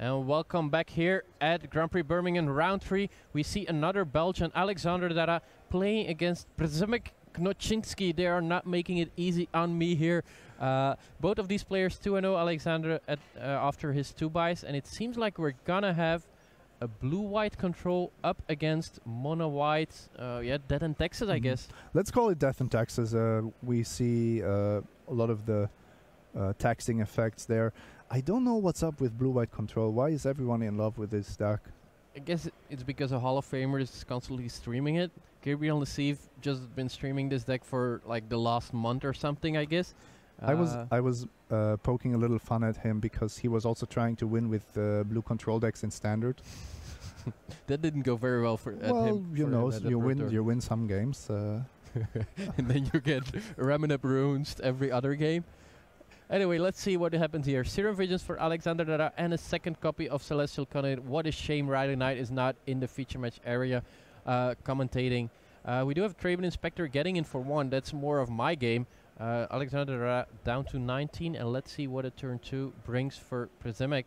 And welcome back here at Grand Prix Birmingham round 3. We see another Belgian, Alexander Dara, playing against Przemek Knoczynski. They are not making it easy on me here. Both of these players 2-0, Alexander after his 2 buys, and it seems like we're gonna have a blue-white control up against mono-white. Yeah, Death in Texas, I guess. Let's call it Death in Texas. We see a lot of the taxing effects there. I don't know what's up with blue-white control. Why is everyone in love with this deck? I guess it's because a Hall of Famer is constantly streaming it. Gabriel Nassif just been streaming this deck for like the last month or something, I guess. I was poking a little fun at him because he was also trying to win with blue control decks in standard. That didn't go very well for him. Well, you know, you win some games. And then you get Raminep runes every other game. Anyway, let's see what happens here. Serum Visions for Alexander Dara and a second copy of Celestial Conate. What a shame Riley Knight is not in the feature match area commentating. We do have Traven Inspector getting in for 1. That's more of my game. Alexander Dara down to 19. And let's see what a turn 2 brings for Przemek.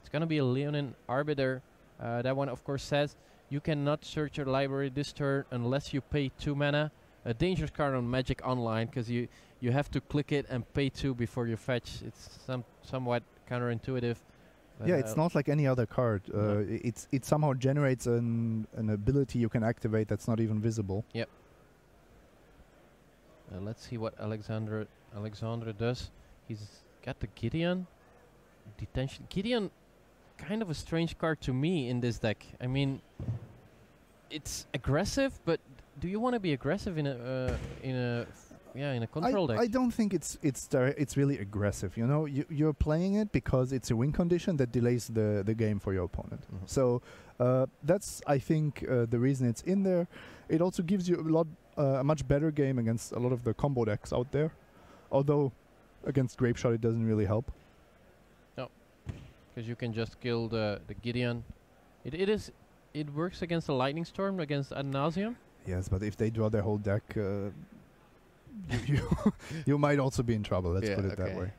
It's going to be a Leonin Arbiter. That one, of course, says you cannot search your library this turn unless you pay 2 mana. A dangerous card on Magic Online because you have to click it and pay 2 before you fetch. It's somewhat counterintuitive. Yeah, it's not like any other card. It somehow generates an ability you can activate that's not even visible. Yep. Let's see what Alexander does. He's got the Gideon. Detention. Gideon, kind of a strange card to me in this deck. I mean, it's aggressive, but do you want to be aggressive in a control deck? I don't think it's really aggressive. You know, you're playing it because it's a win condition that delays the game for your opponent. So that's, I think, the reason it's in there. It also gives you a much better game against a lot of the combo decks out there. Although against Grape Shot it doesn't really help. No, because you can just kill the Gideon. It works against the Lightning Storm, against Ad Nauseam. Yes, but if they draw their whole deck, you might also be in trouble. Let's put it that way.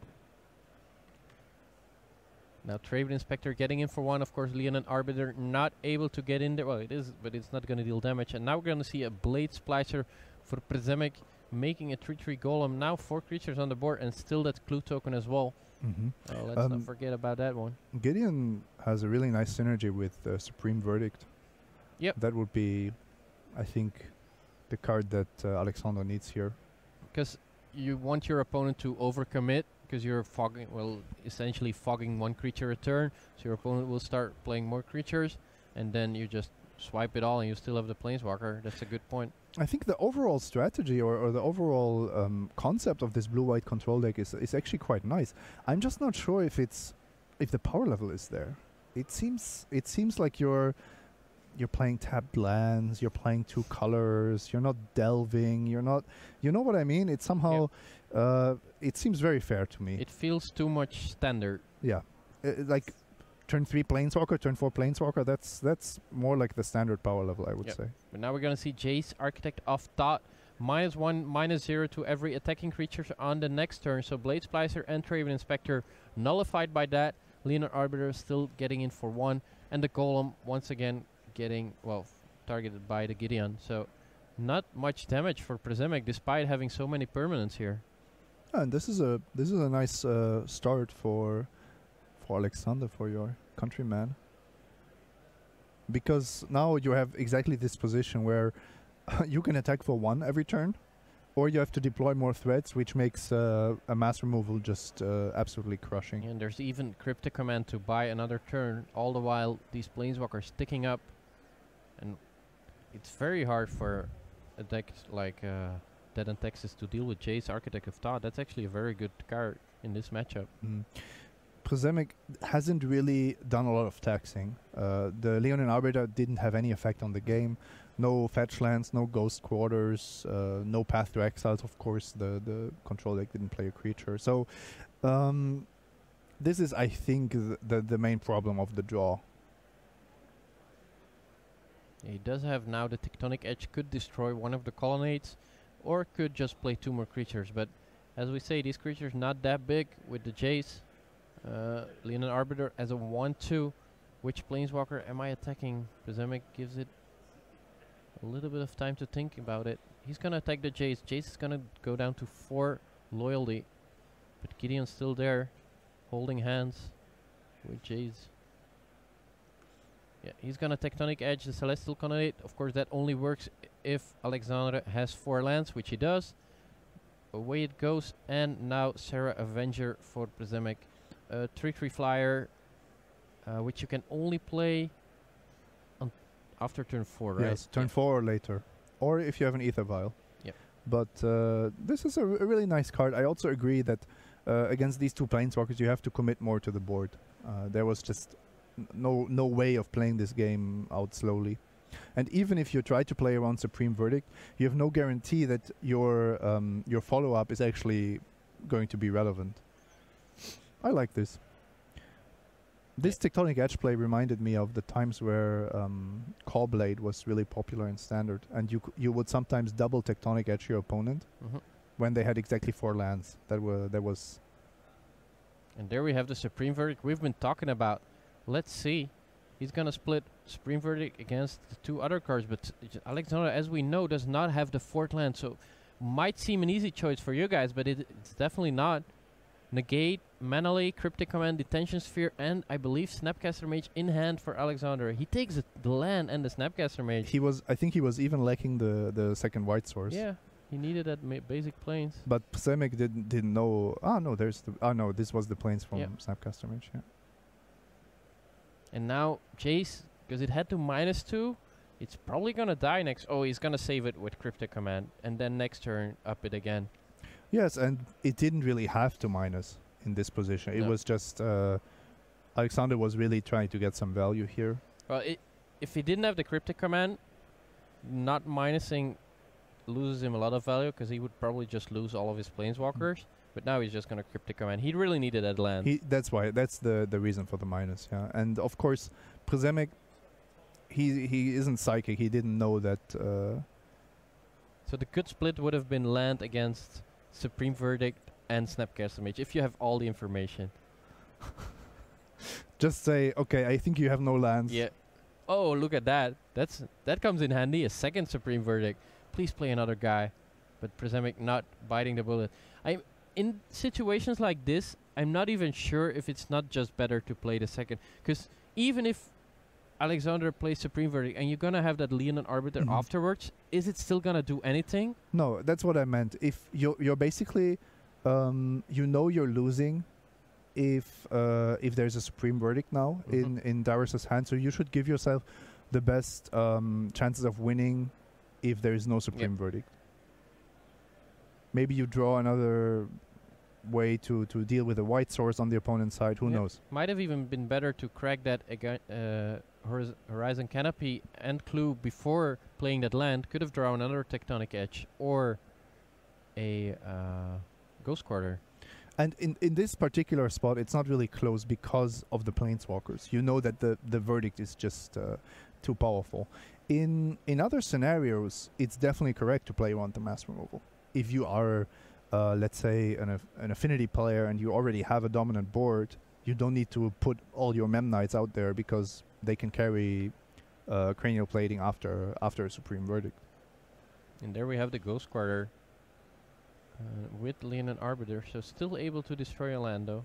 Now Traven Inspector getting in for 1. Of course, Leonin Arbiter not able to get in there. Well, it is, but it's not going to deal damage. And now we're going to see a Blade Splicer for Przemek, making a 3/3 Golem. Now 4 creatures on the board and still that clue token as well. Let's not forget about that one. Gideon has a really nice synergy with Supreme Verdict. Yep. That would be, I think, the card that Alexander needs here. Because you want your opponent to overcommit, because you're essentially fogging 1 creature a turn. So your opponent will start playing more creatures, and then you just swipe it all and you still have the Planeswalker. That's a good point. I think the overall strategy or the overall concept of this blue-white control deck is actually quite nice. I'm just not sure if the power level is there. It seems like you're playing tapped lands, you're playing 2 colors, you're not delving, you're not, you know what I mean? It's somehow, it seems very fair to me. It feels too much standard. Yeah, like turn 3 Planeswalker, turn 4 Planeswalker, that's more like the standard power level, I would say. But now we're going to see Jace, Architect of Thought, -1, -0 to every attacking creature on the next turn. So Blade Splicer and Traven Inspector nullified by that. Leonin Arbiter still getting in for 1. And the Golem, once again, getting, targeted by the Gideon. So not much damage for Przemek despite having so many permanents here. And this is a nice start for Alexander, for your countryman, because now you have exactly this position where you can attack for 1 every turn, or you have to deploy more threats, which makes a mass removal just absolutely crushing. And there's even Cryptic Command to buy another turn, all the while these Planeswalkers sticking up. And it's very hard for a deck like Dead in Texas to deal with Jace, Architect of Thought. That's actually a very good card in this matchup. Przemek hasn't really done a lot of taxing. The Leonin Arbiter didn't have any effect on the game. No fetch lands, no ghost quarters, no path to exiles. Of course, the control deck didn't play a creature. So this is, I think, the main problem of the draw. He does have now the Tectonic Edge, could destroy one of the colonnades, or could just play 2 more creatures. But as we say, these creatures not that big with the Jace. Leonin Arbiter as a 1-2. Which Planeswalker am I attacking? Prisemic gives it a little bit of time to think about it. He's gonna attack the Jace. Jace is gonna go down to 4 loyalty. But Gideon's still there, holding hands with Jace. Yeah, he's gonna Tectonic Edge the Celestial Conduit. Of course, that only works if Alexandre has 4 lands, which he does. Away it goes, and now Serra Avenger for Prisemic. 3/3 flyer, which you can only play after turn 4, right? Yes, turn 4 or later. Or if you have an Ether Vial. Yep. But this is a really nice card. I also agree that against these 2 Planeswalkers, you have to commit more to the board. There was just no way of playing this game out slowly. And even if you try to play around Supreme Verdict, you have no guarantee that your follow-up is actually going to be relevant. I like this. This Tectonic Edge play reminded me of the times where Callblade was really popular in Standard, and you would sometimes double Tectonic Edge your opponent when they had exactly 4 lands. That was. And there we have the Supreme Verdict we've been talking about. Let's see. He's gonna split Supreme Verdict against the 2 other cards, but Alexandre, as we know, does not have the 4th land, so might seem an easy choice for you guys, but it's definitely not. Negate, Manale, Cryptic Command, Detention Sphere, and I believe Snapcaster Mage in hand for Alexandre. He takes the land and the Snapcaster Mage. I think he was even lacking the second white source. Yeah, he needed that basic planes. But Prisemic didn't know. No, this was the planes from Snapcaster Mage. Yeah. And now Jace, because it had to -2, it's probably gonna die next. Oh, he's gonna save it with Cryptic Command, and then next turn up it again. Yes, and it didn't really have to minus in this position. It was just Alexandre was really trying to get some value here. Well, if he didn't have the Cryptic Command, not minusing loses him a lot of value, because he would probably just lose all of his Planeswalkers. But now he's just going to Cryptic Command. He really needed that land. That's why. That's the reason for the minus. Yeah, and of course, Prisemic, he isn't psychic. He didn't know that. So the good split would have been land against Supreme Verdict and Snapcaster Mage, if you have all the information. Just say, okay, I think you have no lands. Yeah. Oh, look at that. That comes in handy. A second Supreme Verdict. Please play another guy. But Prisemic not biting the bullet. In situations like this, I'm not even sure if it's not just better to play the second. Because even if Alexandre plays Supreme Verdict and you're going to have that Leonin Arbiter afterwards, is it still going to do anything? No, that's what I meant. If you're basically, you're losing if there's a Supreme Verdict now in Darius's hand, so you should give yourself the best chances of winning if there is no Supreme Verdict. Maybe you draw another way to deal with a white source on the opponent's side. Who knows? Might have even been better to crack that Horizon Canopy and Clue before playing that land. Could have drawn another Tectonic Edge or a Ghost Quarter. And in this particular spot, it's not really close because of the Planeswalkers. You know that the verdict is just too powerful. In other scenarios, it's definitely correct to play around the mass removal. If you are, let's say, an affinity player and you already have a dominant board, you don't need to put all your Mem Knights out there because they can carry cranial plating after a Supreme Verdict. And there we have the Ghost Quarter with Leonin Arbiter, so still able to destroy a land though,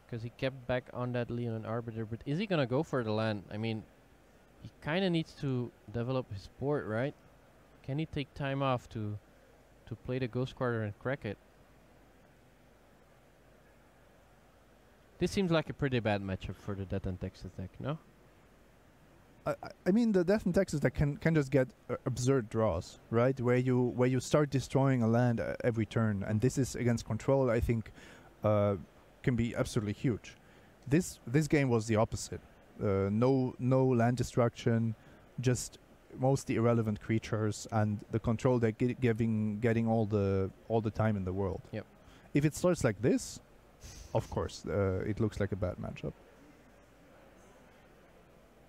because he kept back on that Leonin Arbiter. But is he gonna go for the land? I mean, he kind of needs to develop his board, right? Can he take time off to play the Ghost Quarter and crack it? This seems like a pretty bad matchup for the Death and Texas deck, no? I mean, the Death and Texas deck can just get absurd draws, right? Where you start destroying a land every turn, and this is against control. I think can be absolutely huge. This game was the opposite. No land destruction, just mostly irrelevant creatures, and the control deck getting all the time in the world. Yep. If it starts like this, of course, it looks like a bad matchup.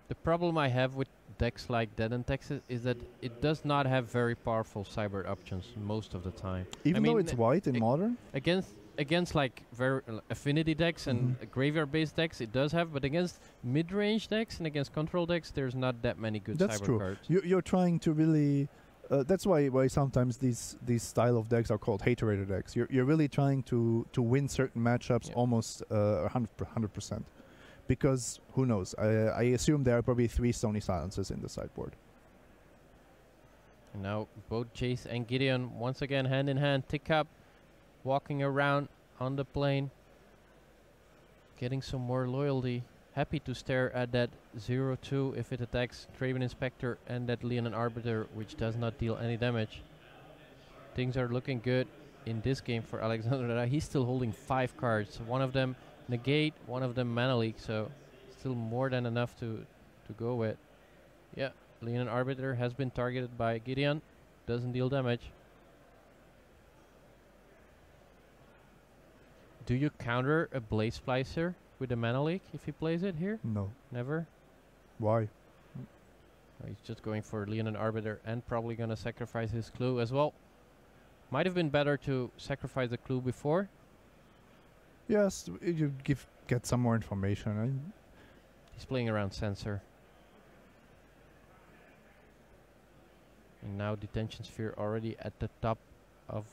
The problem I have with decks like Dead and Texas is that it does not have very powerful cyber options most of the time. Even though it's white in Modern? Against against like very affinity decks and graveyard-based decks, it does have. But against mid-range decks and against control decks, there's not that many good That's cyber true. cards. You're trying to really. That's why sometimes these style of decks are called hater decks. You're really trying to win certain matchups almost 100%, because who knows? I assume there are probably 3 Stony Silences in the sideboard. And now both Jace and Gideon once again hand in hand, tick up, walking around on the plane, getting some more loyalty. Happy to stare at that 0-2 if it attacks Draven Inspector and that Leonin Arbiter, which does not deal any damage. Things are looking good in this game for Alexander. He's still holding 5 cards. One of them negate, one of them mana leak, so still more than enough to go with. Yeah, Leonin Arbiter has been targeted by Gideon. Doesn't deal damage. Do you counter a Blaze Splicer with the mana leak if he plays it here? No. Never? Why? He's just going for Leonin Arbiter and probably gonna sacrifice his clue as well. Might have been better to sacrifice the clue before. Yes, you get some more information. He's playing around Sensor. And now Detention Sphere already at the top of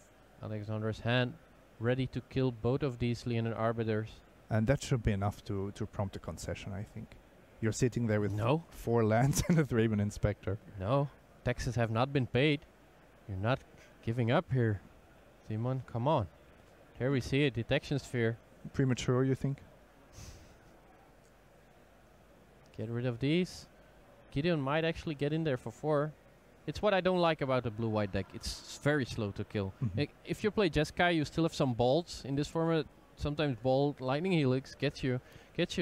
Alexander's hand, ready to kill both of these Leonin Arbiters. And that should be enough to prompt a concession, I think. You're sitting there with No. 4 lands and a Draven Inspector. No, taxes have not been paid. You're not giving up here, Simon. Come on. Here we see it, Detection Sphere. Premature, you think? Get rid of these. Gideon might actually get in there for 4. It's what I don't like about the blue-white deck. It's very slow to kill. If you play Jeskai, you still have some bolts. In this format, sometimes Bolt, Lightning Helix gets you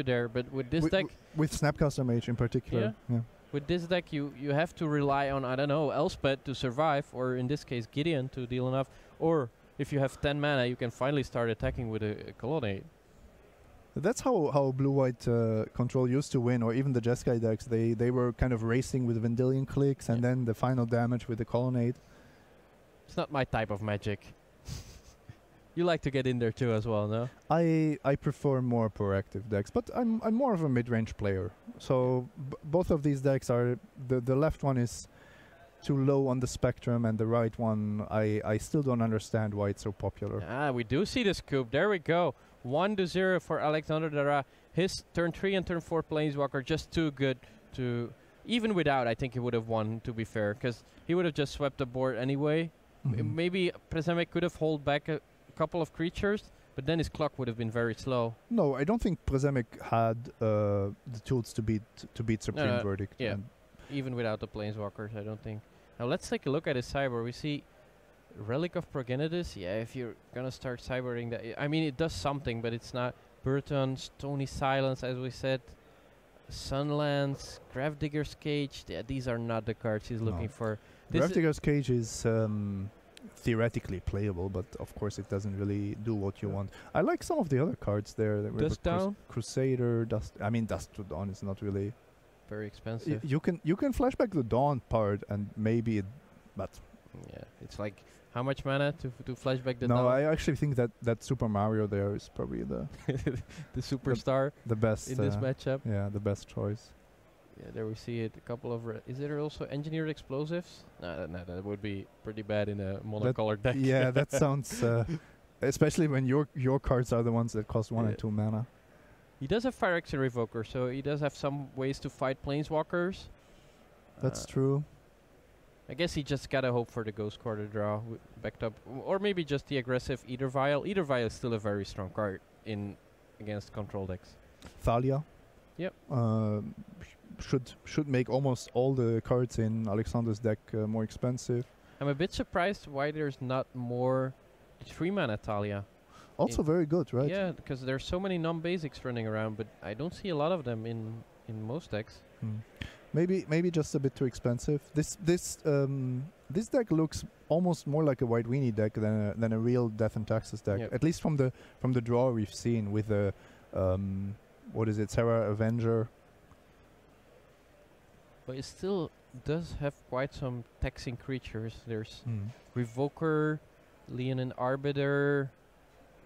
there. But with this deck... With Snapcaster Mage in particular. Yeah. With this deck, you have to rely on, I don't know, Elspeth to survive, or in this case, Gideon to deal enough. Or if you have 10 mana, you can finally start attacking with a Colonnade. That's how blue-white control used to win, or even the Jeskai decks. They were kind of racing with Vendilion clicks, and then the final damage with the Colonnade. It's not my type of Magic. You like to get in there too as well, no? I prefer more proactive decks, but I'm more of a mid-range player. So both of these decks are the left one is too low on the spectrum, and the right one I still don't understand why it's so popular. Ah, we do see the scoop. There we go. 1-0 for Alexander Dara. His turn 3 and turn 4 Planeswalker just too good to... Even without, I think he would have won, to be fair, because he would have just swept the board anyway. Maybe Prezemek could have held back a couple of creatures, but then his clock would have been very slow. No, I don't think Prezemek had the tools to beat Supreme Verdict. Yeah, even without the Planeswalkers, I don't think. Now let's take a look at his cyber. We see Relic of Progenitus. Yeah, if you're gonna start cybering that, I mean, it does something, but it's not. Burton, Stony Silence, as we said, Sunlands, Gravedigger's Cage. Yeah, these are not the cards he's looking for. Gravedigger's Cage is theoretically playable, but of course it doesn't really do what you want. I like some of the other cards there. Dust Down, Crusader, Dust. I mean, Dust to Dawn is not really very expensive. You can flashback the Dawn part and maybe it, but yeah, it's like how much mana to flashback the Dawn? No, I actually think that Super Mario there is probably the the superstar, the best in this matchup. Yeah, the best choice. Yeah, there we see it. A couple of... is there also engineered explosives? No, that would be pretty bad in a monocolored deck. Yeah, that sounds... especially when your cards are the ones that cost 1 and 2 mana. He does have Phyrexian Revoker, so he does have some ways to fight Planeswalkers. That's true. I guess he just gotta hope for the Ghost Quarter draw backed up. Or maybe just the aggressive Ether Vial. Ether Vial is still a very strong card against control decks. Thalia. Yep. Should make almost all the cards in Alexander's deck more expensive. I'm a bit surprised why there's not more 3 mana Thalia. Also very good, right? Yeah, because there's so many non-basics running around, but I don't see a lot of them in most decks. Maybe just a bit too expensive. This deck looks almost more like a White Weenie deck than a real Death and Taxes deck. Yep. At least from the draw we've seen with the what is it, Serra Avenger. But it still does have quite some taxing creatures. There's Revoker, Leonin Arbiter.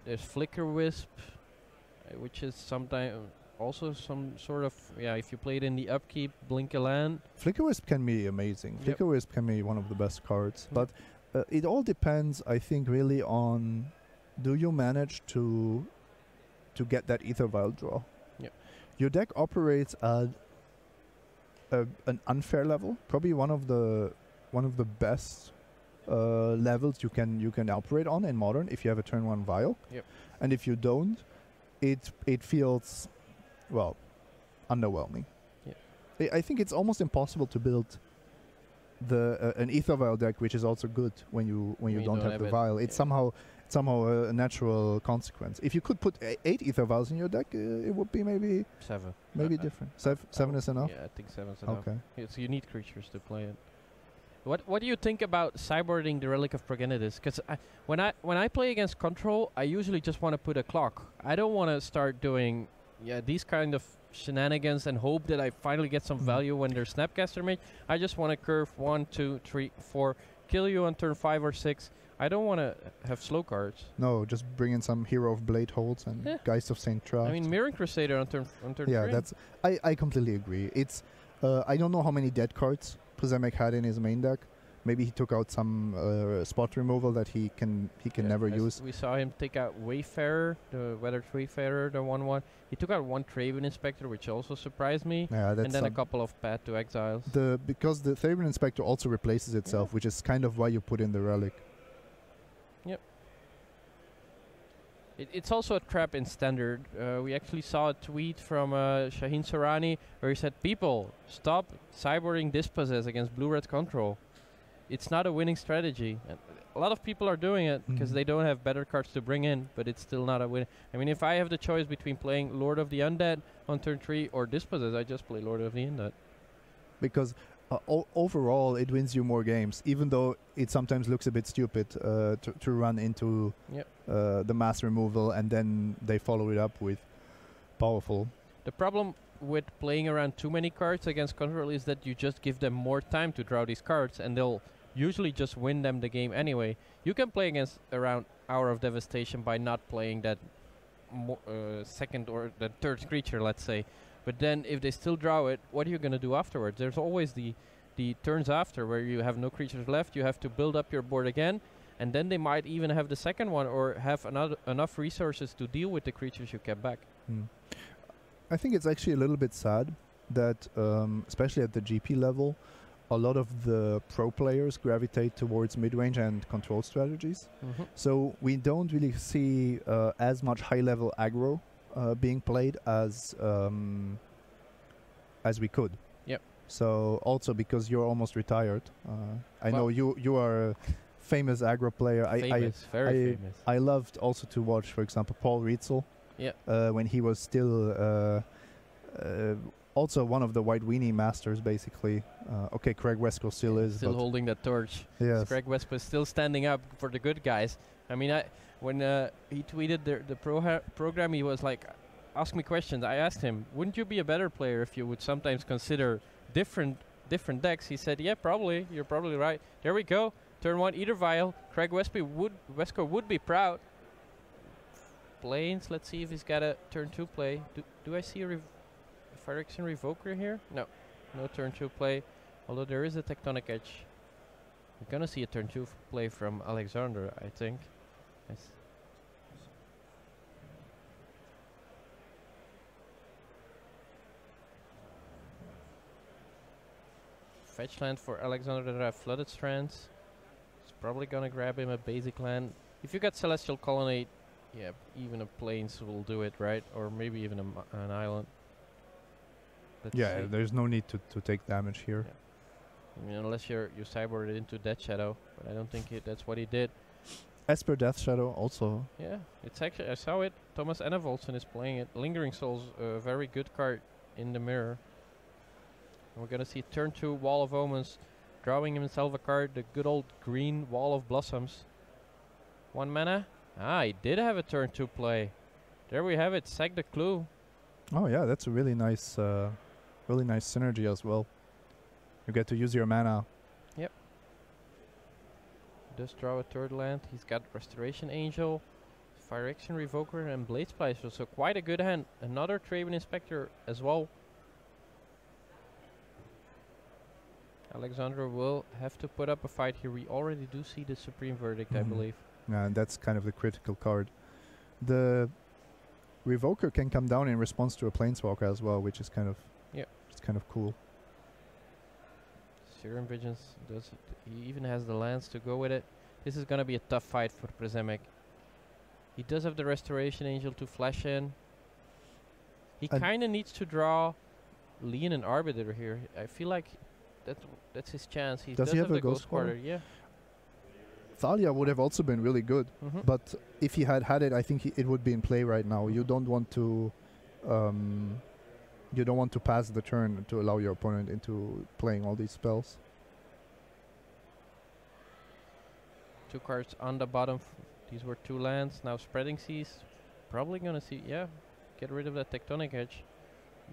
There's Flicker Wisp, which is sometimes also some sort of, yeah, if you play it in the upkeep, Blink a Land. Flicker Wisp can be amazing. Yep. Flicker Wisp can be one of the best cards, Yep. but it all depends, I think, really on do you manage to get that Ether Vial draw. Yep. Your deck operates at an unfair level, probably one of the best levels you can operate on in Modern if you have a turn 1 Vial. Yep. And if you don't, it feels, well, underwhelming. Yeah. I think it's almost impossible to build an Ether Vial deck which is also good when you don't have the Vial. It's somehow a natural consequence. If you could put 8 Ether Vials in your deck, it would be maybe 7. different. 7 is enough? Yeah, I think 7 is enough. Okay. So you need creatures to play it. What do you think about sideboarding the Relic of Progenitus? Because when I play against Control, I usually just want to put a clock. I don't want to start doing these kind of shenanigans and hope that I finally get some value when there's Snapcaster Mage. I just want to curve 1, 2, 3, 4, kill you on turn 5 or 6. I don't want to have slow cards. No, just bring in some Hero of Blade Holds and Geist of Saint Traft. I mean, Mirroring Crusader on turn 3. Yeah, that's I completely agree. It's I don't know how many dead cards Przemek had in his main deck. Maybe he took out some spot removal that he can never use. We saw him take out Wayfarer, the Weathered Wayfarer, the 1/1. He took out 1 Thraben Inspector, which also surprised me. Yeah, that's and then a couple of Path to Exiles. Because the Thraben Inspector also replaces itself, which is kind of why you put in the Relic. Yep. It's also a trap in Standard. We actually saw a tweet from Shaheen Sorani where he said, "People, stop sideboarding Dispossess against Blue-Red Control. It's not a winning strategy." And a lot of people are doing it because they don't have better cards to bring in, but it's still not a win. I mean, if I have the choice between playing Lord of the Undead on turn 3 or Dispossess, I just play Lord of the Undead. Because overall, it wins you more games, even though it sometimes looks a bit stupid to run into the mass removal and then they follow it up with powerful. The problem with playing around too many cards against Control is that you just give them more time to draw these cards and they'll usually just win them the game anyway. You can play against around Hour of Devastation by not playing that second or the third creature, let's say. But then if they still draw it, what are you going to do afterwards? There's always the turns after where you have no creatures left. You have to build up your board again. And then they might even have the second one or have enough resources to deal with the creatures you kept back. I think it's actually a little bit sad that, especially at the GP level, a lot of the pro players gravitate towards mid-range and control strategies. So we don't really see as much high-level aggro being played as we could. Yep. So also because you're almost retired, I know you are a famous aggro player. Very famous. I loved also to watch, for example, Paul Rietzel. When he was still also one of the White Weenie masters, basically. Okay, Craig Wesco still is. Still holding that torch. Yes. Craig Wesco is still standing up for the good guys. I mean, when he tweeted the program, he was like, ask me questions. I asked him, wouldn't you be a better player if you would sometimes consider different decks? He said, yeah, probably. You're probably right. There we go. Turn 1, Ether Vial. Craig Wesco would be proud. Planes. Let's see if he's got a turn 2 play. Do I see a Phyrexian Revoker here? No. No turn 2 play. Although there is a Tectonic Edge. We're gonna see a turn 2 play from Alexander, I think. Yes. Fetch land for Alexander that have Flooded Strands. It's probably gonna grab him a basic land. If you got Celestial Colonnade, yeah, even a Plains will do it, right? Or maybe even an island. Yeah, there's no need to take damage here. Yeah. I mean, unless you cyborg it into Death Shadow, but I don't think that's what he did. Esper Death Shadow also. Yeah, it's actually, I saw it. Thomas Enevolson is playing it. Lingering Soul's a very good card in the mirror. And we're gonna see turn 2 Wall of Omens, drawing himself a card, the good old green Wall of Blossoms. 1 mana. Ah, he did have a turn 2 play. There we have it. Sack the Clue. Oh yeah, that's a really nice synergy as well. You get to use your mana. Does draw a third land. He's got Restoration Angel. Fire Action Revoker and Blade Splicer, so quite a good hand. Another Traven Inspector as well. Alexander will have to put up a fight here. We already do see the Supreme Verdict, I believe. Yeah, and that's kind of the critical card. The Revoker can come down in response to a Planeswalker as well, which is kind of it's kind of cool. Serum Visions does it. He even has the lands to go with it. This is gonna be a tough fight for Przemyk. He does have the Restoration Angel to flash in. He kind of needs to draw Leon and Arbiter here. I feel like that's his chance. He does have the Ghost Quarter, yeah. Thalia would have also been really good, but if he had it, I think it would be in play right now. You don't want to, pass the turn to allow your opponent into playing all these spells. 2 cards on the bottom. These were 2 lands. Now Spreading Seas. Probably gonna see, get rid of that Tectonic Edge.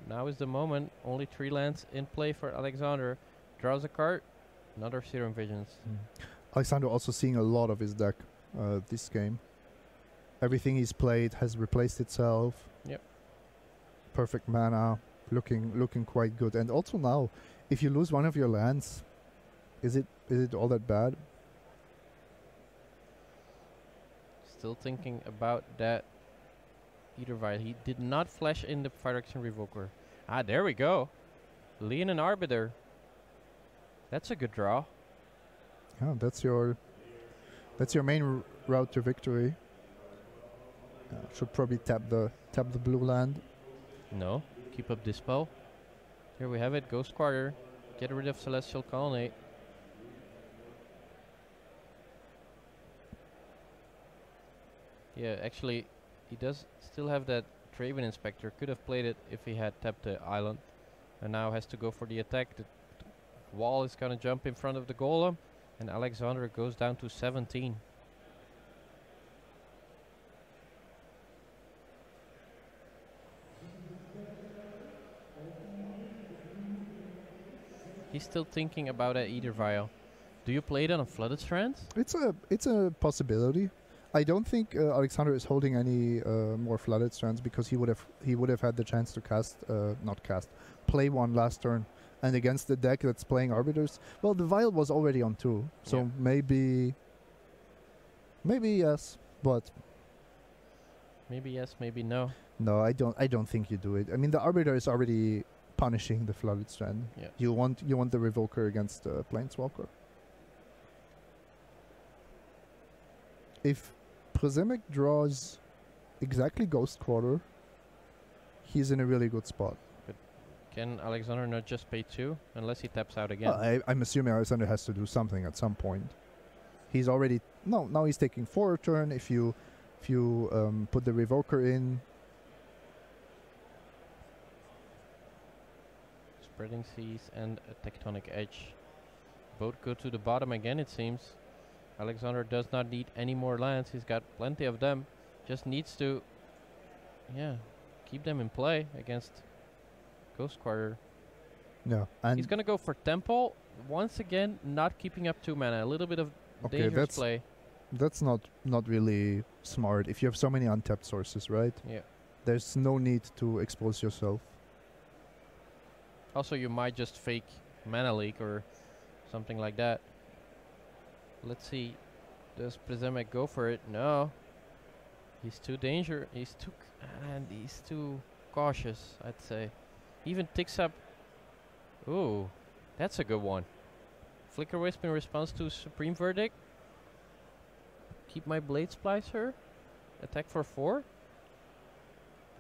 Now is the moment. Only 3 lands in play for Alexander. Draws a card. Another Serum Visions. Alexander also seeing a lot of his deck this game. Everything he's played has replaced itself. Yep. Perfect mana, looking quite good. And also now, if you lose one of your lands, is it all that bad? Still thinking about that Ethervile. He did not flash in the Fire Action Revoker. Ah, there we go. Leon and Arbiter. That's a good draw. Yeah, that's your main route to victory. Should probably tap the blue land. No, keep up Dispel. Here we have it, Ghost Quarter. Get rid of Celestial Colonnade. Yeah, actually, he does still have that Traven Inspector. Could have played it if he had tapped the island. And now has to go for the attack. The wall is gonna jump in front of the Golem. And Alexander goes down to 17. He's still thinking about that Ether Vial. Do you play it on a Flooded Strands? It's a possibility. I don't think Alexander is holding any more Flooded Strands because he would have had the chance to play one last turn. And against the deck that's playing Arbiters, well, the Vial was already on 2, so maybe yes, but maybe yes, maybe no. No, I don't think you do it. I mean, the Arbiter is already punishing the Flooded Strand. Yeah. You want the Revoker against Planeswalker. If Przemyk draws exactly Ghost Quarter, he's in a really good spot. Can Alexander not just pay 2 unless he taps out again? I'm assuming Alexander has to do something at some point. He's already now he's taking 4 a turn. If you put the Revoker in, Spreading Seas and a Tectonic Edge. Both go to the bottom again, it seems. Alexander does not need any more lands. He's got plenty of them. Just needs to, keep them in play against Ghost Quarter. Yeah, and he's gonna go for Temple once again, not keeping up 2 mana. A little bit of dangerous play. That's not really smart. If you have so many untapped sources, right? Yeah. There's no need to expose yourself. Also, you might just fake mana leak or something like that. Let's see. Does Przemyk go for it? No. He's too dangerous. He's too cautious, I'd say. Even ticks up. Ooh, that's a good one. Flicker Wisp in response to Supreme Verdict. Keep my Blade Splicer. Attack for 4.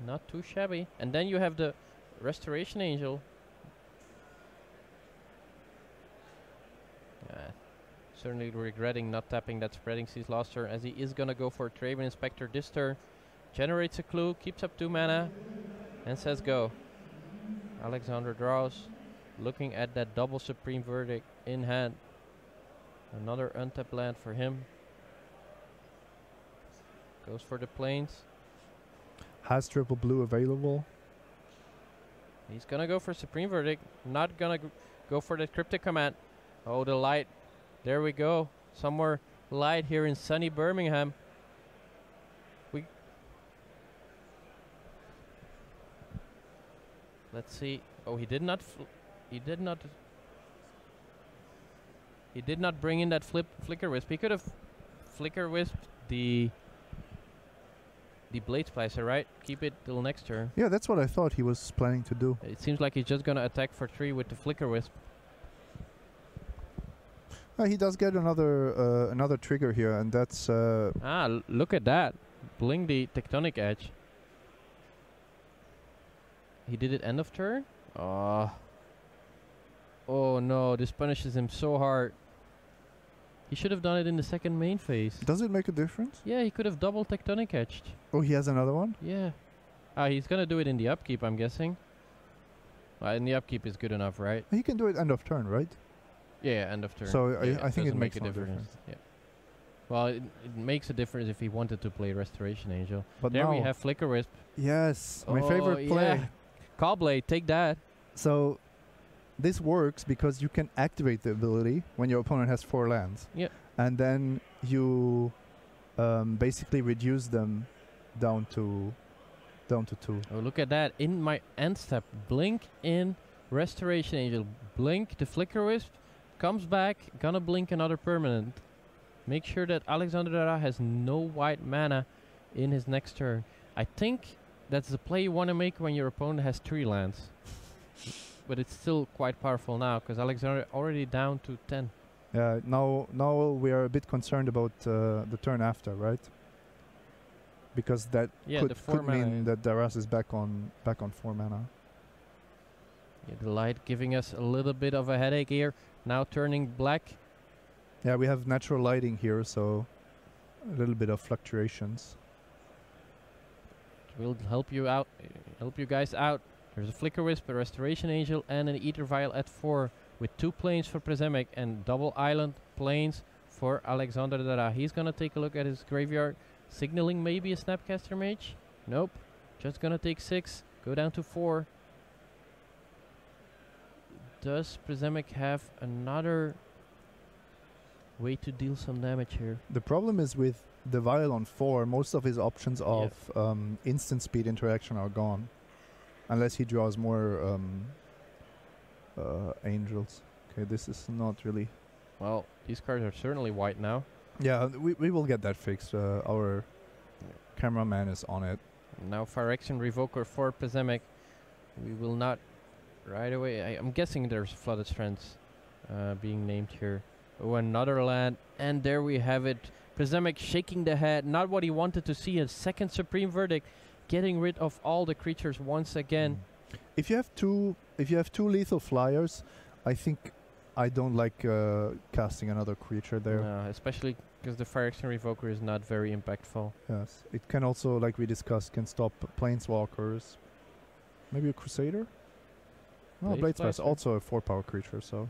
Not too shabby. And then you have the Restoration Angel. Certainly regretting not tapping that Spreading Seas last turn, as he is gonna go for Traven Inspector this turn. Generates a clue, keeps up 2 mana, and says go. Alexander draws, looking at that double Supreme Verdict in hand. Another untapped land for him. Goes for the Plains. Has triple blue available. He's gonna go for Supreme Verdict, not gonna go for the Cryptic Command. Oh, the light. There we go. Somewhere light here in sunny Birmingham. We Let's see. Oh, he did not. He did not. He did not bring in that flicker wisp. He could have flicker wisped the blade splicer, right? Keep it till next turn. Yeah, that's what I thought he was planning to do. It seems like he's just gonna attack for 3 with the flicker wisp. He does get another trigger here, and that's Look at that. Blink the tectonic edge. He did it end of turn? Oh no, this punishes him so hard. He should have done it in the second main phase. Does it make a difference? Yeah, he could have double tectonic edged. Oh, he has another one? Yeah. He's gonna do it in the upkeep, I'm guessing. In the upkeep is good enough, right? He can do it end of turn, right? Yeah, end of turn. So yeah, I think it doesn't makes make a no difference. Yeah. Well, it makes a difference if he wanted to play Restoration Angel. But there now we have Flicker Wisp. yes, my favorite play. Yeah. Callblade, take that. So this works because you can activate the ability when your opponent has 4 lands. Yep. And then you basically reduce them down to 2. Oh, look at that. In my end step, blink in Restoration Angel. Blink the Flicker Wisp, comes back, gonna blink another permanent. Make sure that Alexander Dara has no white mana in his next turn. I think that's the play you want to make when your opponent has 3 lands. But it's still quite powerful now, because Alexander already down to 10. Yeah, now we are a bit concerned about the turn after, right? Because that could mean that Daras is back on 4 mana. Yeah, the light giving us a little bit of a headache here. Now turning black. Yeah, we have natural lighting here, so a little bit of fluctuations. It will help you out, help you guys out. There's a Flicker Wisp, a Restoration Angel, and an Ether Vial at 4, with 2 planes for Prezemic and double island planes for Alexander Dara. He's gonna take a look at his graveyard, signaling maybe a Snapcaster Mage. Nope, just gonna take 6, go down to 4. Does Prezemic have another way to deal some damage here? The problem is with the Vial on 4, most of his options of instant speed interaction are gone. Unless he draws more angels. Okay, this is not really... Well, these cards are certainly white now. Yeah, we will get that fixed. Our cameraman is on it. Now Phyrexian Revoker for Prezemic. We will not right away... I'm guessing there's Flooded Strands being named here. Oh, another land. And there we have it. Prezemic shaking the head. Not what he wanted to see. A second Supreme Verdict. Getting rid of all the creatures once again. If you have two lethal flyers, I think I don't like casting another creature there. No, especially because the Phyrexian Revoker is not very impactful. Yes, it can also, like we discussed, can stop planeswalkers. Maybe a Crusader? No, Blade Splice, also a 4-power creature, so...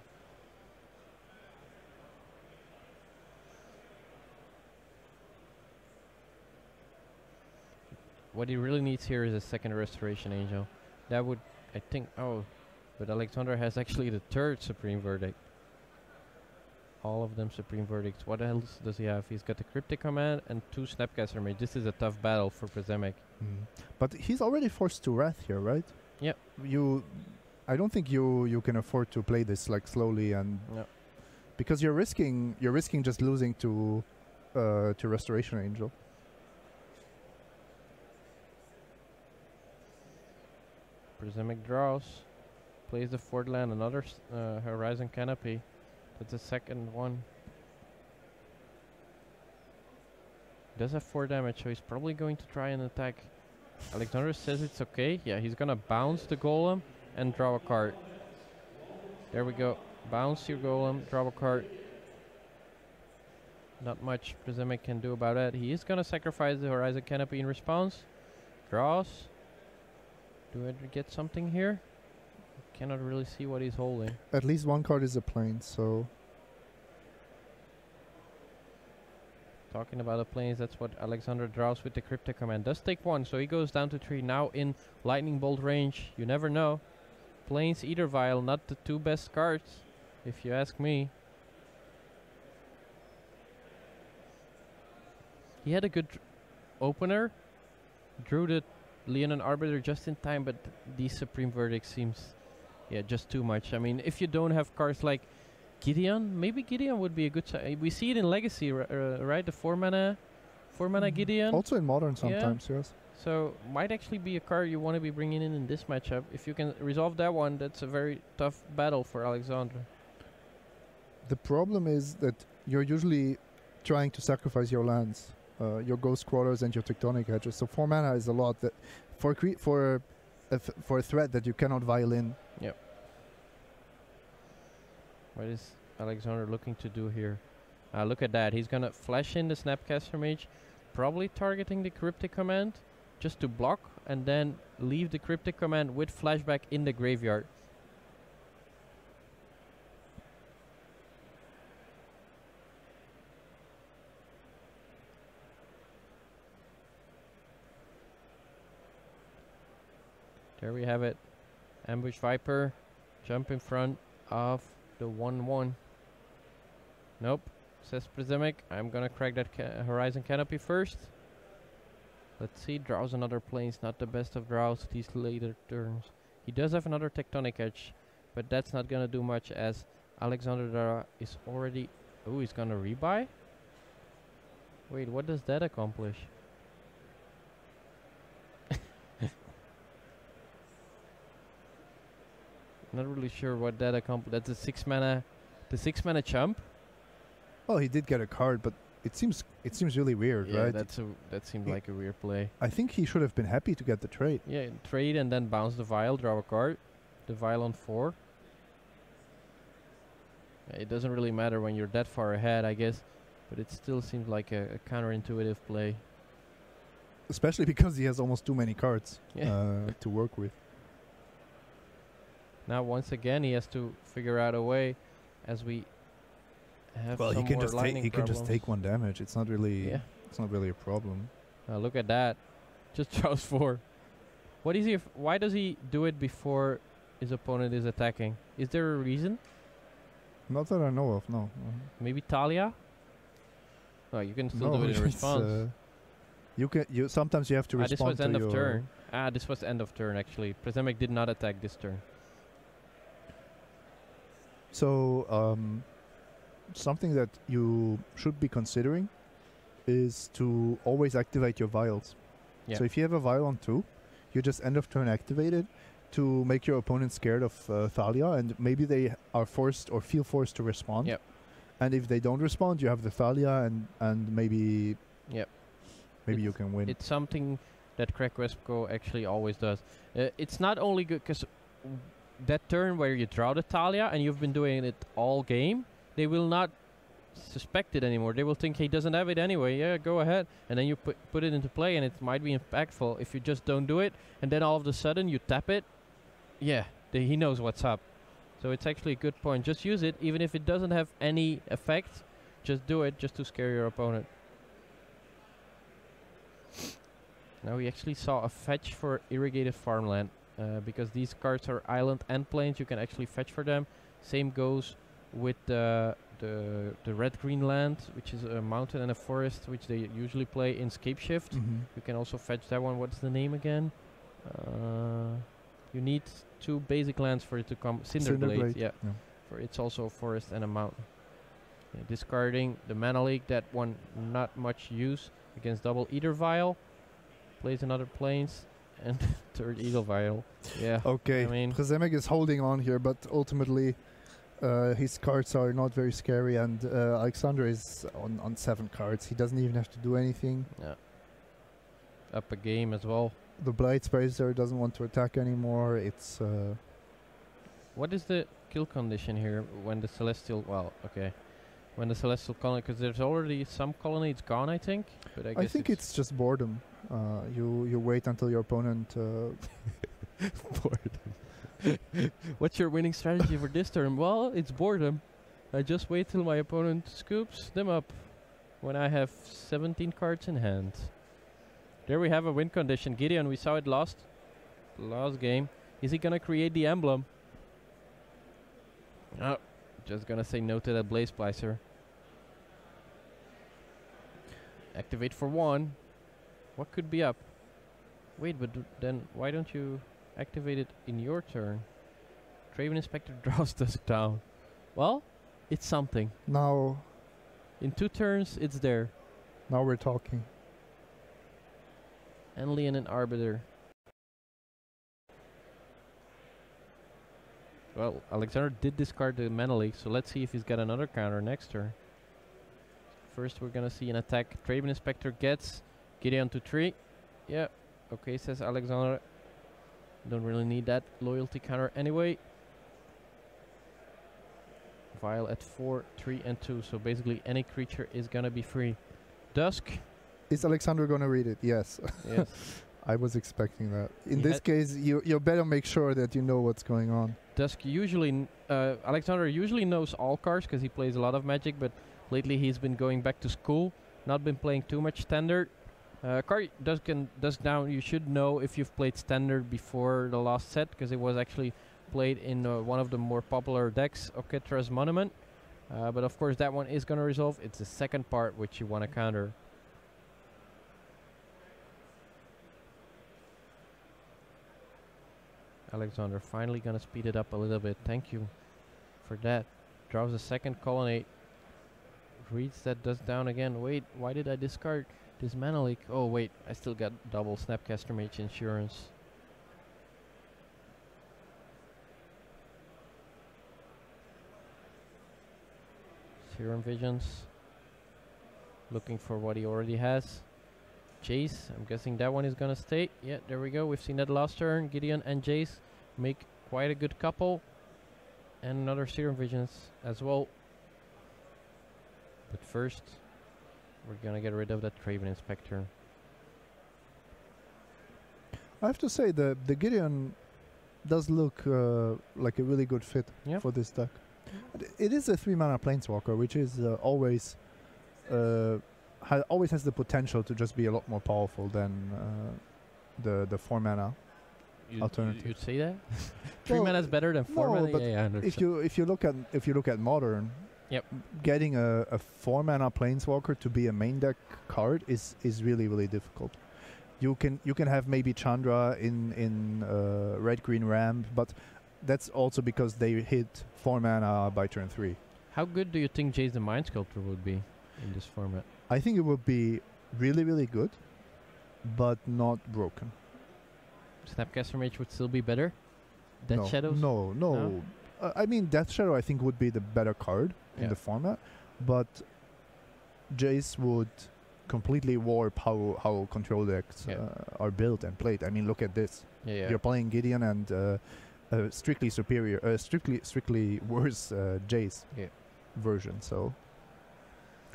What he really needs here is a second Restoration Angel. That would, I think, but Alexander has actually the 3rd Supreme Verdict. All of them Supreme Verdicts. What else does he have? He's got the Cryptic Command and 2 Snapcaster Mage. This is a tough battle for Prezemic. But he's already forced to Wrath here, right? Yep. I don't think you can afford to play this like slowly and... Yep. Because you're risking just losing to Restoration Angel. Prezemic draws, plays the 4th land, another Horizon Canopy. That's the second one. Does have 4 damage, so he's probably going to try and attack. Alexander says it's okay. Yeah, he's gonna bounce the Golem and draw a card. There we go. Bounce your Golem, draw a card. Not much Prezemic can do about that. He is gonna sacrifice the Horizon Canopy in response. Draws. Do I get something here? Cannot really see what he's holding. At least 1 card is a plane, so... Talking about the planes, that's what Alexander draws with the Cryptic Command. Does take 1, so he goes down to 3. Now in Lightning Bolt range. You never know. Planes, Ether Vial, not the 2 best cards, if you ask me. He had a good opener. Drew the Leon and Arbiter just in time, but these Supreme Verdicts seems, yeah, just too much. I mean, if you don't have cards like Gideon, maybe Gideon would be a good side. We see it in Legacy, right? The 4-mana Gideon. Also in Modern sometimes, yes. So might actually be a card you want to be bringing in this matchup. If you can resolve that one, that's a very tough battle for Alexander. The problem is that you're usually trying to sacrifice your lands, your Ghost Crawlers and your Tectonic Edges. So 4 mana is a lot that for a threat that you cannot violin. Yep. What is Alexander looking to do here? Look at that. He's gonna flash in the Snapcaster Mage, probably targeting the Cryptic Command just to block, and then leave the Cryptic Command with flashback in the graveyard. There we have it. Ambush Viper, jump in front of the 1/1. Nope, says Prismic. I'm gonna crack that Horizon Canopy first. Let's see, draws another planes, not the best of draws these later turns. He does have another Tectonic Edge, but that's not gonna do much as Alexander Dara is already... Oh, he's gonna rebuy? Wait, what does that accomplish? Not really sure what that accomplished. That's a 6 mana, the 6 mana chump. Well, he did get a card, but it seems really weird, Yeah, right? that seemed like a weird play. I think he should have been happy to get the trade. Yeah, trade and then bounce the Vial, draw a card. The Vial on 4. Yeah, it doesn't really matter when you're that far ahead, I guess, but it still seems like a counterintuitive play. Especially because he has almost too many cards to work with. Now once again he has to figure out a way, as we have Well, some he can more just lightning he can just problems. take 1 damage. It's not really it's not really a problem. Look at that, just draws 4. What is he? Why does he do it before his opponent is attacking? Is there a reason? Not that I know of. No. Maybe Talia? Oh, you can still No, do it in it's, response. you sometimes you have to This respond was to end your of turn. This was end of turn actually. Prismic did not attack this turn. So something that you should be considering is to always activate your vials. Yeah. So if you have a vial on 2, you just end of turn activate it to make your opponent scared of Thalia, and maybe they are forced or feel forced to respond. Yep. And if they don't respond, you have the Thalia, and maybe maybe you can win. It's something that Crack Westco actually always does. It's not only good because that turn where you draw the Thalia and you've been doing it all game, they will not suspect it anymore. They will think he doesn't have it anyway. Yeah, go ahead. And then you put it into play and it might be impactful. If you just don't do it and then all of a sudden you tap it, yeah, he knows what's up. So it's actually a good point. Just use it even if it doesn't have any effect. Just do it just to scare your opponent. Now we actually saw a fetch for irrigated farmland. Because these cards are island and plains, you can actually fetch for them. Same goes with the red-green land, which is a mountain and a forest, which they usually play in Scapeshift. You can also fetch that one. What's the name again? You need 2 basic lands for it to come. Cinderblade, yeah. For it's also a forest and a mountain. Yeah, discarding the Mana Leak, that one not much use against double Ether Vial. Plays another plains. And third Eagle Vial. Yeah. Okay. I mean, Prismic is holding on here, but ultimately his cards are not very scary, and Alexander is on 7 cards. He doesn't even have to do anything. Yeah. Up a game as well. The Blightspacer doesn't want to attack anymore. It's what is the kill condition here when the Celestial? Well, okay. When the Celestial colony, because there's already some colony, it's gone, I think. But I guess think it's just boredom. You wait until your opponent. Boredom. What's your winning strategy for this turn? Well, it's boredom. I just wait till my opponent scoops them up when I have 17 cards in hand. There we have a win condition. Gideon, we saw it last game. Is he gonna create the emblem? No. Just gonna say no to that Blaze Splicer. Activate for 1. What could be up? Wait, but then why don't you activate it in your turn? Traven Inspector draws Dusk down. Well, it's something. Now In 2 turns, it's there. we're talking. And Leonin Arbiter. Well, Alexander did discard the Mana Leak, so let's see if he's got another counter next turn. First, we're gonna see an attack. Traven Inspector gets Gideon to 3. Yeah, okay, says Alexander. Don't really need that loyalty counter anyway. Vial at 4, 3, and 2. So basically, any creature is gonna be free. Dusk. Is Alexander gonna read it? Yes. Yes. I was expecting that. In He this had- case, you better make sure that you know what's going on. Dusk usually, Alexander usually knows all cards because he plays a lot of Magic, but lately he's been going back to school, not been playing too much Standard. Card Dusk Down, you should know if you've played Standard before the last set, because it was actually played in one of the more popular decks, Oketra's Monument. But of course that one is going to resolve. It's the second part which you want to counter. Alexander finally gonna speed it up a little bit. Thank you for that. Draws a second Colonnade. Reads that Dusk Down again. Wait, why did I discard this Mana Leak? Oh wait, I still got double Snapcaster Mage Insurance. Serum Visions. Looking for what he already has. Jace, I'm guessing that one is gonna stay. Yeah, there we go. We've seen that last turn. Gideon and Jace make quite a good couple. And another Serum Visions as well. But first, we're gonna get rid of that Traven Inspector. I have to say the Gideon does look like a really good fit for this deck. It is a 3-mana Planeswalker, which is always always has the potential to just be a lot more powerful than the 4-mana alternative. You'd say that? 3 mana is better than 4 mana. but Yeah, I if you look at Modern, getting a 4-mana Planeswalker to be a main deck card is really difficult. You can have maybe Chandra in red-green Ramp, but that's also because they hit 4 mana by turn 3. How good do you think Jace the Mind Sculptor would be in this format? I think it would be really good, but not broken. Snapcaster Mage would still be better? Death Shadows? No. I mean, Death Shadow I think would be the better card in the format, but Jace would completely warp how control decks are built and played. I mean, look at this. You're playing Gideon and strictly superior, strictly worse Jace version. So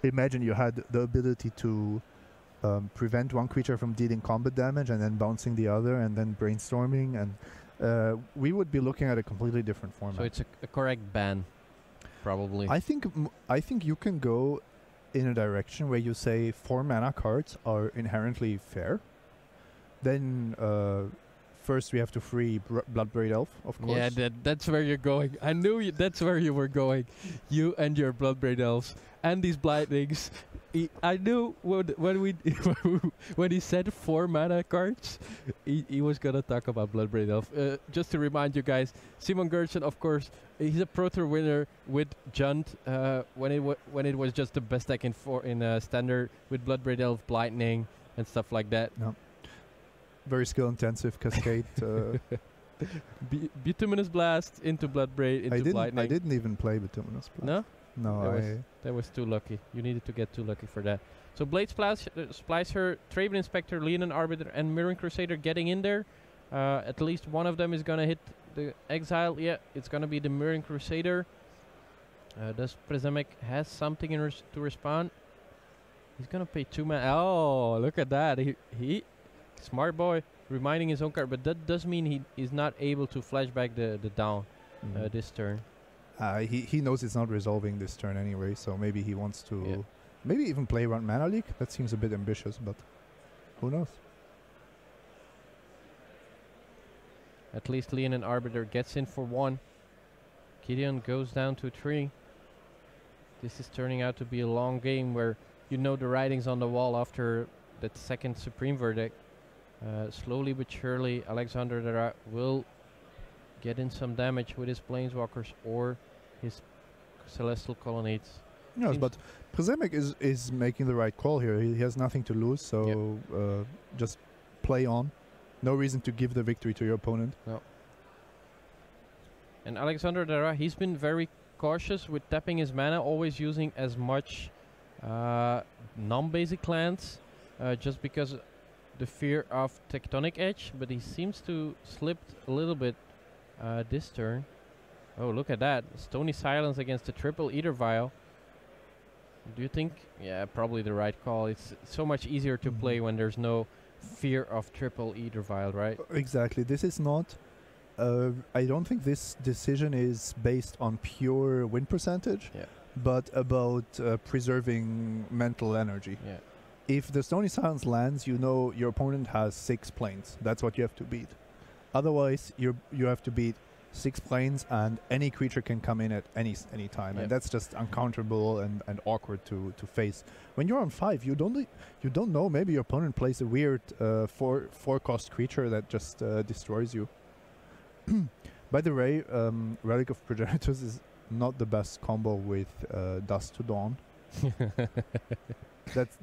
imagine you had the ability to prevent one creature from dealing combat damage and then bouncing the other and then brainstorming, and we would be looking at a completely different format. So it's a correct ban, probably. I think you can go in a direction where you say 4 mana cards are inherently fair. Then first we have to free Bloodbraid Elf, of course. Yeah, that's where you're going. I knew that's where you were going. You and your Bloodbraid Elves and these Blightnings. I knew when he said 4 mana cards, he was gonna talk about Bloodbraid Elf. Just to remind you guys, Simon Gertsen, of course, he's a Pro Tour winner with Junt when it was just the best deck in Standard with Bloodbraid Elf, Blightning, and stuff like that. No. Very skill intensive Cascade. Bituminous Blast into Bloodbraid into Blightning. I didn't even play Bituminous Blast. No? No, that was too lucky. You needed to get too lucky for that. So Blade Splicer, Traven Inspector, Leonin Arbiter, and Mirren Crusader getting in there. At least one of them is gonna hit the Exile. Yeah, it's gonna be the Mirren Crusader. Does Prezemic has something to respond? He's gonna pay 2 mana. Oh, look at that! He smart boy, reminding his own card. But that does mean he is not able to flashback the down this turn. He knows it's not resolving this turn anyway, so maybe he wants to maybe even play around Mana Leak. That seems a bit ambitious, but who knows? At least Leonin Arbiter gets in for 1. Gideon goes down to 3. This is turning out to be a long game where you know the writing's on the wall after that second Supreme Verdict. Slowly but surely, Alexander Dara will get in some damage with his Planeswalkers or his Celestial Colonnades. Yes, but Przemek is making the right call here. He has nothing to lose, so just play on. No reason to give the victory to your opponent. No. And Alexander Dara, he's been very cautious with tapping his mana, always using as much non-basic lands, just because the fear of Tectonic Edge, but he seems to slipped a little bit this turn. Oh, look at that. Stony Silence against the triple Ether Vial. Do you think? Yeah, probably the right call. It's so much easier to play when there's no fear of triple Ether Vial, right? Exactly. This is not... I don't think this decision is based on pure win percentage, but about preserving mental energy. Yeah. If the Stony Silence lands, you know your opponent has 6 planes. That's what you have to beat. Otherwise, you have to beat 6 planes, and any creature can come in at any time, and that's just uncounterable and awkward to face. When you're on 5, you don't know. Maybe your opponent plays a weird 4-cost creature that just destroys you. By the way, Relic of Progenitors is not the best combo with Dust to Dawn.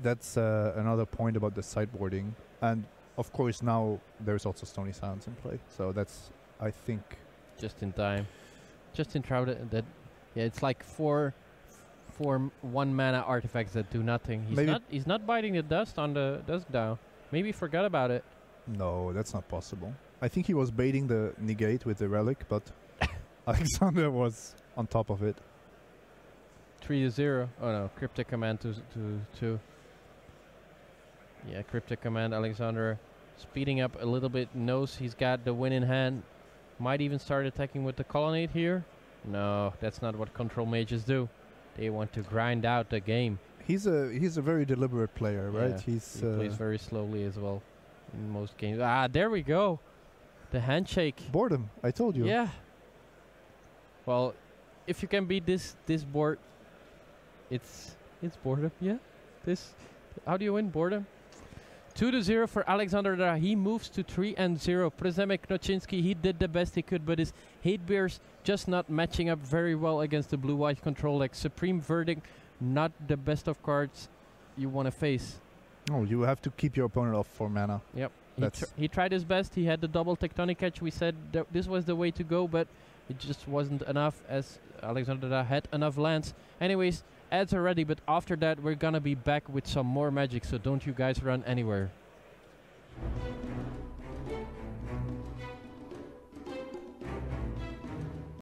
That's another point about the sideboarding, and of course now there's also Stony Silence in play. So that's, I think, just in time, just in Shrouded. That it's like four 1 mana artifacts that do nothing. He's not biting the dust on the Dusk Down. Maybe he forgot about it. No, that's not possible. I think he was baiting the negate with the relic, but Alexander was on top of it. 3-0. Oh no, Cryptic Command to 2. Yeah, Cryptic Command. Alexander speeding up a little bit. Knows he's got the win in hand. Might even start attacking with the Colonnade here. No, that's not what control mages do. They want to grind out the game. He's a very deliberate player, right? Yeah, he plays very slowly as well in most games. Ah, there we go. The handshake. Boredom, I told you. Yeah. Well, if you can beat this board, it's boredom. Yeah. How do you win boredom? 2-0 for Alexander Dara. He moves to 3-0. Przemek Knoczynski, he did the best he could, but his hate bears just not matching up very well against the blue-white control deck. Supreme Verdict, not the best of cards you want to face. Oh, you have to keep your opponent off 4 mana. Yep. He tried his best. He had the double Tectonic Edge. We said this was the way to go, but it just wasn't enough, as Alexander Dara had enough lands. Anyways, ads are ready, but after that we're gonna be back with some more magic, so don't you guys run anywhere.